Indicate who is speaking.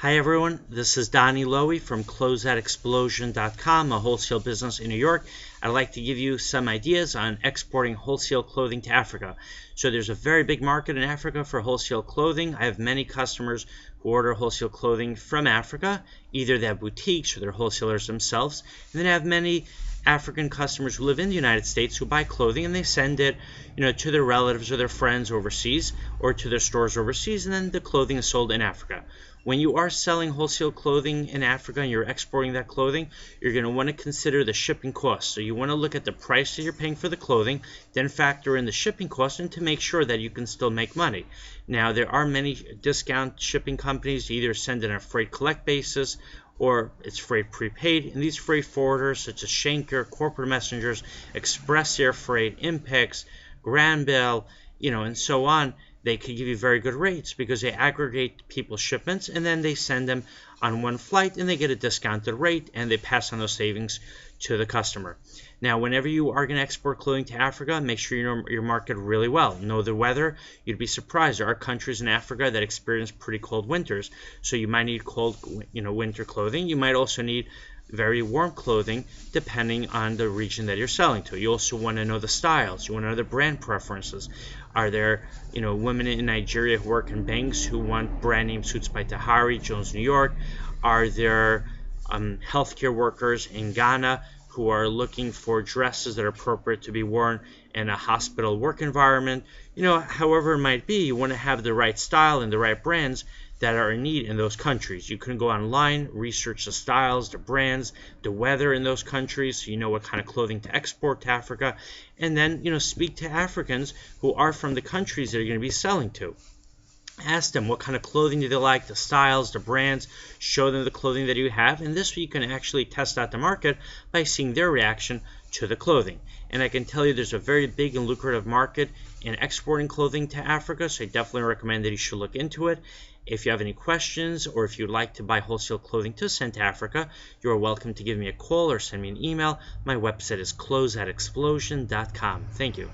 Speaker 1: Hi everyone, this is Donny Lowy from Closeout a wholesale business in New York. I'd like to give you some ideas on exporting wholesale clothing to Africa. So there's a very big market in Africa for wholesale clothing. I have many customers who order wholesale clothing from Africa. Either they have boutiques or they're wholesalers themselves. And then I have many African customers who live in the United States who buy clothing and they send it, to their relatives or their friends overseas or to their stores overseas, and then the clothing is sold in Africa. When you are selling wholesale clothing in Africa and you're exporting that clothing, you're going to want to consider the shipping costs. So you want to look at the price that you're paying for the clothing, then factor in the shipping costs and to make sure that you can still make money. Now, there are many discount shipping companies. You either send it on a freight collect basis or it's freight prepaid. And these freight forwarders such as Schenker, Corporate Messengers, Express Air Freight, Impex, Granville, and so on, they could give you very good rates because they aggregate people's shipments and then they send them on one flight and they get a discounted rate and they pass on those savings to the customer. Now, whenever you are going to export clothing to Africa, make sure you know your market really well. Know the weather. You'd be surprised. There are countries in Africa that experience pretty cold winters, so you might need cold, winter clothing. You might also need very warm clothing depending on the region that you're selling to. You also want to know the styles. You want to know the brand preferences. Are there, women in Nigeria who work in banks who want brand name suits by Tahari, Jones, New York? Are there healthcare workers in Ghana who are looking for dresses that are appropriate to be worn in a hospital work environment? However it might be, you want to have the right style and the right brands that are in need in those countries. You can go online, research the styles, the brands, the weather in those countries, so you know what kind of clothing to export to Africa, and then, speak to Africans who are from the countries that you're going to be selling to. Ask them what kind of clothing do they like, the styles, the brands, show them the clothing that you have, and this way you can actually test out the market by seeing their reaction to the clothing. And I can tell you there's a very big and lucrative market in exporting clothing to Africa, so I definitely recommend that you should look into it. If you have any questions or if you'd like to buy wholesale clothing to send to Africa, you are welcome to give me a call or send me an email. My website is closeoutexplosion.com. Thank you.